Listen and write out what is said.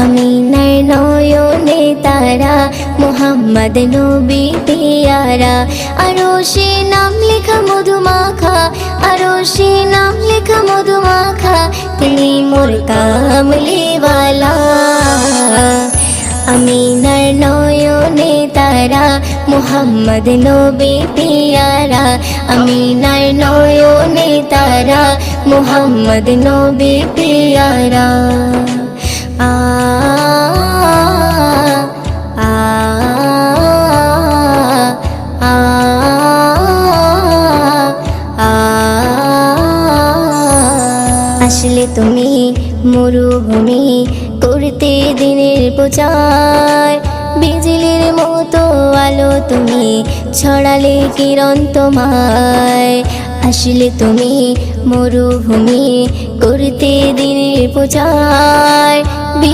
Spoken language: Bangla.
আমিনার নয়নে তারা, মুহাম্মদ নবী পিয়ারা। আরশে নাম লেখা মধুমাখা, আরশে নাম লেখা মধুমাখা, তিনি মোর কামলিওয়ালা। আমিনার নয়নে তারা, মুহাম্মদ নবী পিয়ারা। আমিনার নয়নে তারা, মুহাম্মদ নবী পিয়ারা। আ আ আ আ আসলে তুমি মরুভূমি করতে দিনের প্রচার, বিজলির মতো আলো তুমি ছড়ালে কিরণ তোমায়। আসলে তুমি মরুভূমি করতে দিনের প্রচার,